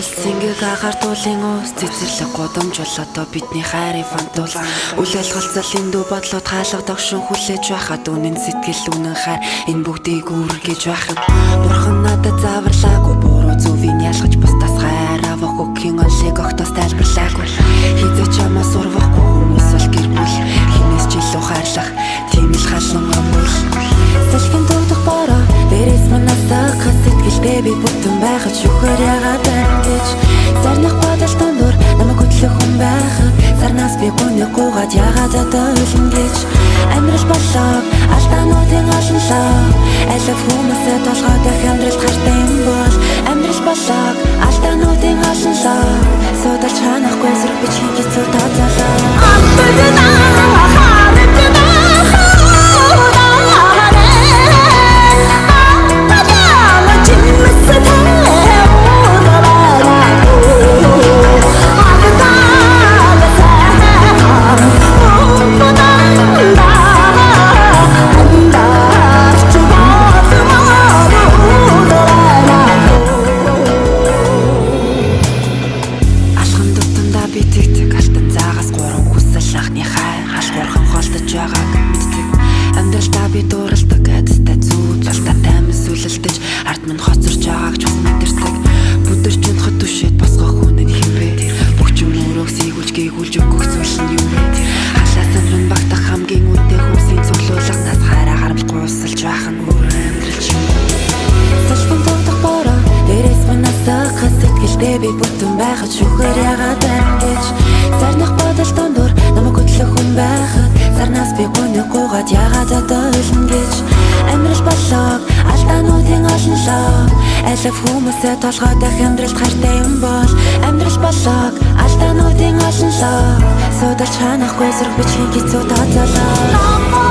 ус зингийг агартуулын ус цэцэрлэг гудамж болоод бидний хайрын фантуул үл ойлголцол эндүү бодлоод хаалга догшин хүлээж байхад үнэн сэтгэл үнэн хайр энэ бүгдийг үргэж байх юм. Бурхан надад заварлаагүй буруу зөвийг ялгаж бусдаас хайр авах өгөхийн онлыг огтоос тайлбарлаагүй. Хизээ чамаас урвахгүй хүмүүс бол гэр бүл хинээс ч илүү хайрлах тийм л халуун амбул. Салхин дуудах бороо дээрээс манасаа сэтгэлдээ би бүтэн байхад шүхэр ягаад гэж зарнах бодол дундуур намайг хөтлөх хүн байхад сарнаас би гүнэг гуугаад ягаад одоо үлэн гэж амьдрал боллоо алдаануудын олонлоо алив хүмүүсээ толгойд их амьдралд хартай юм бол амьдрал боллоо алдаануудын олонлоо судалж ханахгүй зэрэг би чиний зүр тацалаа Амьдралдаа би дууралдаг айдастай зүү залтаа таймс сүлэлдэж ард минь хоцорч байгааг ч бас мэдэрдэг бүдэрч унахад түшээд босгох хүн нь хэм бэ бүх юм өрөөг сийгүүлж гээгүүлж өгөх зүйл нь юу вэ халаасан минь багтах хамгийн үнэтэй хүмүүсийн цуглуулгаас хайраа харамлахгүй усалж байх нь өөр амьдрал юм салхин дуудах бороо дээрээс манасаа сэтгэлдээ би бүтэн байхад шүхэр ягаад гэж зарнах бодол дундуур намайг хөтлөх хүн байхад сарнаас би гүнэг гуугаад ягаад одоо үлэн гэж амьдрал боллоо алдаануудын олонлоо алив хүмүүсээ толгойд их амьдралд хайртай юм бол амьдрал боллоо алдаануудын олонлоо судалж ханахгүй зэрэг би чиний зүг тооцоолоо